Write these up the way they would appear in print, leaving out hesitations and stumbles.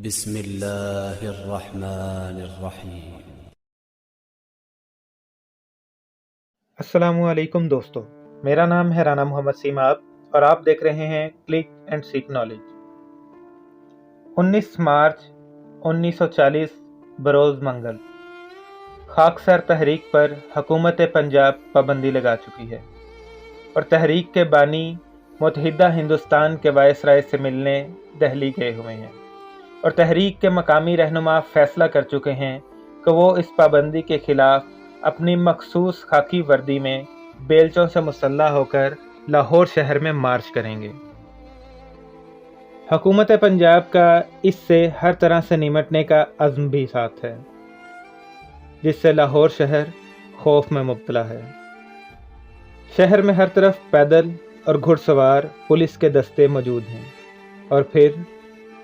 بسم اللہ الرحمن الرحیم۔ السلام علیکم دوستو، میرا نام ہے رانا محمد سیماب اور آپ دیکھ رہے ہیں click and seek knowledge. 19 March 1940 بروز منگل، خاکسار تحریک پر حکومت پنجاب پابندی لگا چکی ہے اور تحریک کے بانی متحدہ ہندوستان کے وائسرائے سے ملنے دہلی گئے ہوئے ہیں اور تحریک کے مقامی رہنما فیصلہ کر چکے ہیں کہ وہ اس پابندی کے خلاف اپنی مخصوص خاکی وردی میں بیلچوں سے مسلح ہو کر لاہور شہر میں مارچ کریں گے۔ حکومت پنجاب کا اس سے ہر طرح سے نمٹنے کا عزم بھی ساتھ ہے، جس سے لاہور شہر خوف میں مبتلا ہے۔ شہر میں ہر طرف پیدل اور گھڑ سوار پولیس کے دستے موجود ہیں، اور پھر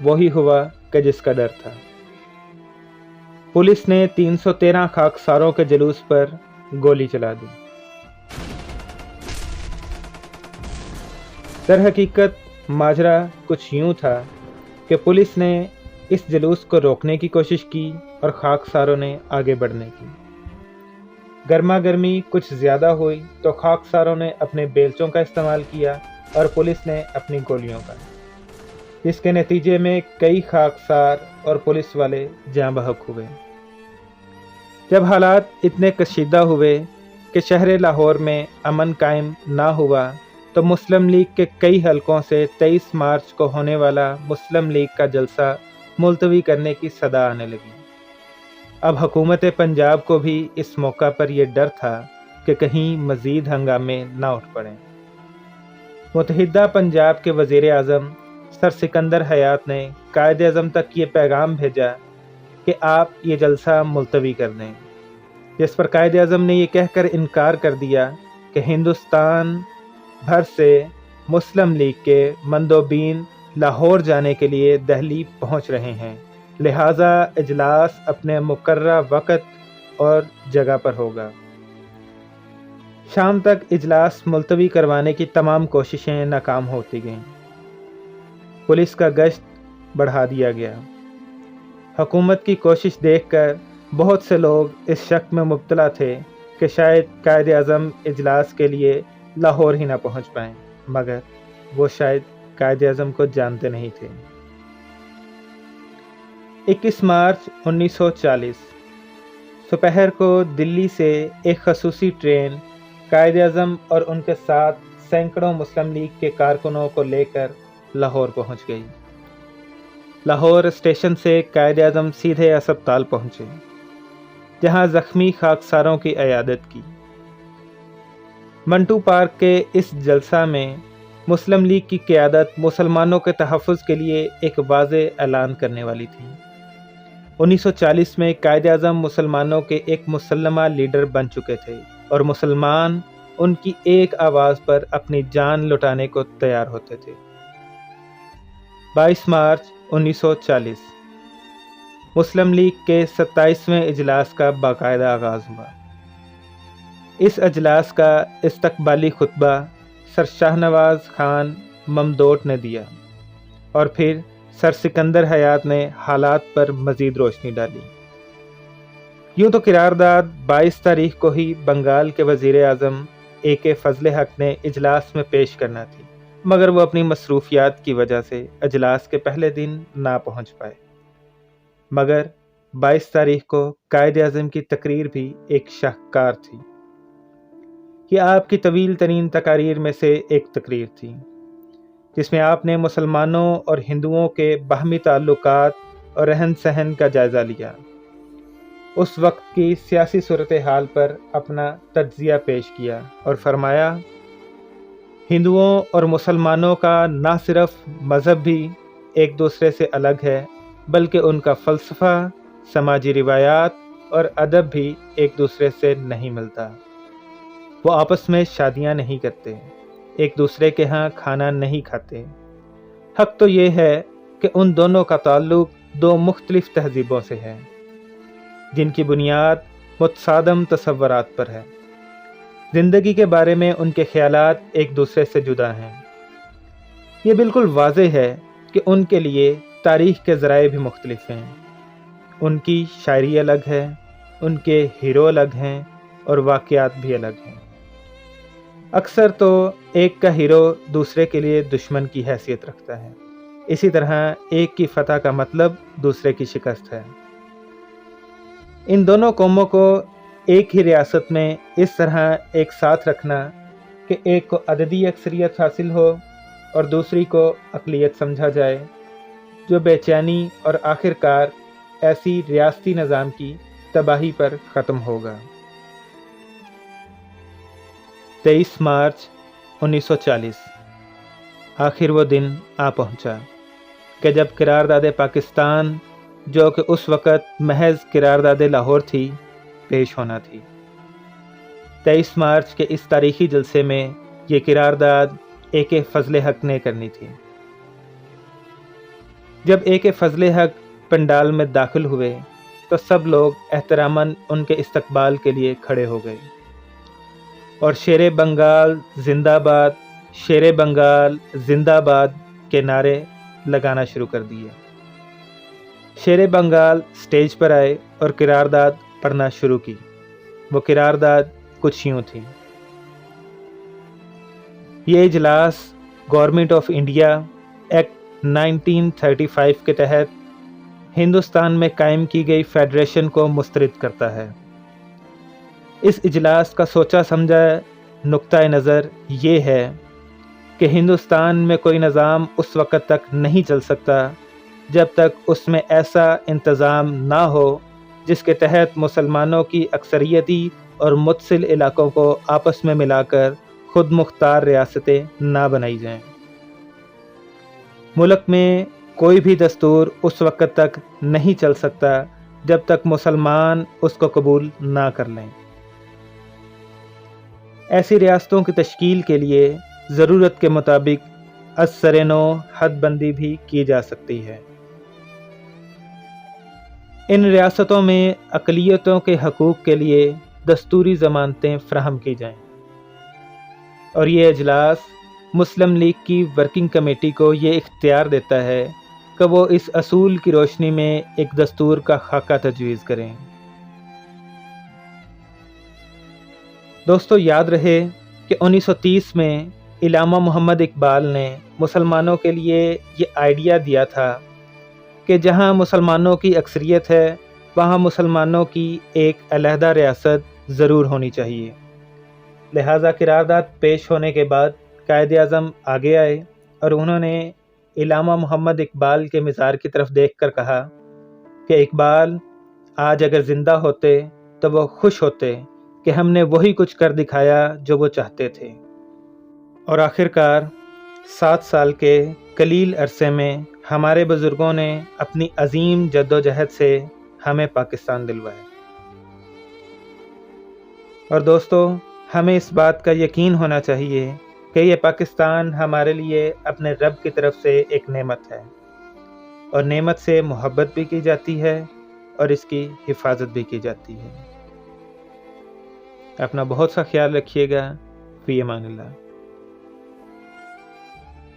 وہی ہوا کہ جس کا ڈر تھا۔ پولیس نے 313 خاکساروں کے جلوس پر گولی چلا دی۔ در حقیقت ماجرا کچھ یوں تھا کہ پولیس نے اس جلوس کو روکنے کی کوشش کی اور خاکساروں نے آگے بڑھنے کی۔ گرما گرمی کچھ زیادہ ہوئی تو خاکساروں نے اپنے بیلچوں کا استعمال کیا اور پولیس نے اپنی گولیوں کا، جس کے نتیجے میں کئی خاکسار اور پولیس والے جاں بحق ہوئے۔ جب حالات اتنے کشیدہ ہوئے کہ شہر لاہور میں امن قائم نہ ہوا تو مسلم لیگ کے کئی حلقوں سے 23 مارچ کو ہونے والا مسلم لیگ کا جلسہ ملتوی کرنے کی صدا آنے لگی۔ اب حکومت پنجاب کو بھی اس موقع پر یہ ڈر تھا کہ کہیں مزید ہنگامے نہ اٹھ پڑیں۔ متحدہ پنجاب کے وزیر اعظم سر سکندر حیات نے قائد اعظم تک یہ پیغام بھیجا کہ آپ یہ جلسہ ملتوی کر دیں، جس پر قائد اعظم نے یہ کہہ کر انکار کر دیا کہ ہندوستان بھر سے مسلم لیگ کے مندوبین لاہور جانے کے لیے دہلی پہنچ رہے ہیں، لہٰذا اجلاس اپنے مقررہ وقت اور جگہ پر ہوگا۔ شام تک اجلاس ملتوی کروانے کی تمام کوششیں ناکام ہوتی گئیں۔ پولیس کا گشت بڑھا دیا گیا۔ حکومت کی کوشش دیکھ کر بہت سے لوگ اس شک میں مبتلا تھے کہ شاید قائد اعظم اجلاس کے لیے لاہور ہی نہ پہنچ پائیں، مگر وہ شاید قائد اعظم کو جانتے نہیں تھے۔ 21 مارچ 1940 دوپہر کو دلی سے ایک خصوصی ٹرین قائد اعظم اور ان کے ساتھ سینکڑوں مسلم لیگ کے کارکنوں کو لے کر لاہور پہنچ گئی۔ لاہور اسٹیشن سے قائد اعظم سیدھے اسپتال پہنچے، جہاں زخمی خاکساروں کی عیادت کی۔ منٹو پارک کے اس جلسہ میں مسلم لیگ کی قیادت مسلمانوں کے تحفظ کے لیے ایک واضح اعلان کرنے والی تھی۔ 1940 میں قائد اعظم مسلمانوں کے ایک مسلمہ لیڈر بن چکے تھے اور مسلمان ان کی ایک آواز پر اپنی جان لٹانے کو تیار ہوتے تھے۔ 22 مارچ 1940 مسلم لیگ کے 27ویں اجلاس کا باقاعدہ آغاز ہوا۔ اس اجلاس کا استقبالی خطبہ سر شاہنواز خان ممدوٹ نے دیا اور پھر سر سکندر حیات نے حالات پر مزید روشنی ڈالی۔ یوں تو قرارداد 22 تاریخ کو ہی بنگال کے وزیر اعظم AK فضل حق نے اجلاس میں پیش کرنا تھی، مگر وہ اپنی مصروفیات کی وجہ سے اجلاس کے پہلے دن نہ پہنچ پائے۔ مگر 22 تاریخ کو قائد اعظم کی تقریر بھی ایک شاہکار تھی۔ یہ آپ کی طویل ترین تقاریر میں سے ایک تقریر تھی، جس میں آپ نے مسلمانوں اور ہندوؤں کے باہمی تعلقات اور رہن سہن کا جائزہ لیا، اس وقت کی سیاسی صورتحال پر اپنا تجزیہ پیش کیا اور فرمایا، ہندوؤں اور مسلمانوں کا نہ صرف مذہب بھی ایک دوسرے سے الگ ہے، بلکہ ان کا فلسفہ، سماجی روایات اور ادب بھی ایک دوسرے سے نہیں ملتا۔ وہ آپس میں شادیاں نہیں کرتے، ایک دوسرے کے ہاں کھانا نہیں کھاتے۔ حق تو یہ ہے کہ ان دونوں کا تعلق دو مختلف تہذیبوں سے ہے، جن کی بنیاد متصادم تصورات پر ہے۔ زندگی کے بارے میں ان کے خیالات ایک دوسرے سے جدا ہیں۔ یہ بالکل واضح ہے کہ ان کے لیے تاریخ کے ذرائع بھی مختلف ہیں، ان کی شاعری الگ ہے، ان کے ہیرو الگ ہیں اور واقعات بھی الگ ہیں۔ اکثر تو ایک کا ہیرو دوسرے کے لیے دشمن کی حیثیت رکھتا ہے، اسی طرح ایک کی فتح کا مطلب دوسرے کی شکست ہے۔ ان دونوں قوموں کو ایک ہی ریاست میں اس طرح ایک ساتھ رکھنا کہ ایک کو عددی اکثریت حاصل ہو اور دوسری کو اقلیت سمجھا جائے، جو بے چینی اور آخرکار ایسی ریاستی نظام کی تباہی پر ختم ہوگا۔ 23 مارچ 1940 آخر وہ دن آ پہنچا کہ جب قرارداد پاکستان، جو کہ اس وقت محض قرارداد لاہور تھی، پیش ہونا تھی۔ 23 مارچ کے اس تاریخی جلسے میں یہ قرارداد اے کے فضل حق نے کرنی تھی۔ جب اے کے فضل حق پنڈال میں داخل ہوئے تو سب لوگ احتراماً ان کے استقبال کے لیے کھڑے ہو گئے اور شیر بنگال زندہ باد، شیر بنگال زندہ باد کے نعرے لگانا شروع کر دیے۔ شیر بنگال سٹیج پر آئے اور قرارداد پڑھنا شروع کی۔ وہ قرارداد کچھ یوں تھی: یہ اجلاس گورنمنٹ آف انڈیا ایکٹ 1935 کے تحت ہندوستان میں قائم کی گئی فیڈریشن کو مسترد کرتا ہے۔ اس اجلاس کا سوچا سمجھا نقطۂ نظر یہ ہے کہ ہندوستان میں کوئی نظام اس وقت تک نہیں چل سکتا جب تک اس میں ایسا انتظام نہ ہو جس کے تحت مسلمانوں کی اکثریتی اور متصل علاقوں کو آپس میں ملا کر خود مختار ریاستیں نہ بنائی جائیں۔ ملک میں کوئی بھی دستور اس وقت تک نہیں چل سکتا جب تک مسلمان اس کو قبول نہ کر لیں۔ ایسی ریاستوں کی تشکیل کے لیے ضرورت کے مطابق از سر نو حد بندی بھی کی جا سکتی ہے۔ ان ریاستوں میں اقلیتوں کے حقوق کے لیے دستوری ضمانتیں فراہم کی جائیں، اور یہ اجلاس مسلم لیگ کی ورکنگ کمیٹی کو یہ اختیار دیتا ہے کہ وہ اس اصول کی روشنی میں ایک دستور کا خاکہ تجویز کریں۔ دوستو، یاد رہے کہ 1930 میں علامہ محمد اقبال نے مسلمانوں کے لیے یہ آئیڈیا دیا تھا کہ جہاں مسلمانوں کی اکثریت ہے وہاں مسلمانوں کی ایک علیحدہ ریاست ضرور ہونی چاہیے۔ لہٰذا قرارداد پیش ہونے کے بعد قائد اعظم آگے آئے اور انہوں نے علامہ محمد اقبال کے مزار کی طرف دیکھ کر کہا کہ اقبال، آج اگر زندہ ہوتے تو وہ خوش ہوتے کہ ہم نے وہی کچھ کر دکھایا جو وہ چاہتے تھے۔ اور آخرکار 7 سال کے قلیل عرصے میں ہمارے بزرگوں نے اپنی عظیم جدوجہد سے ہمیں پاکستان دلوایا۔ اور دوستو، ہمیں اس بات کا یقین ہونا چاہیے کہ یہ پاکستان ہمارے لیے اپنے رب کی طرف سے ایک نعمت ہے، اور نعمت سے محبت بھی کی جاتی ہے اور اس کی حفاظت بھی کی جاتی ہے۔ اپنا بہت سا خیال رکھیے گا۔ فی امان اللہ۔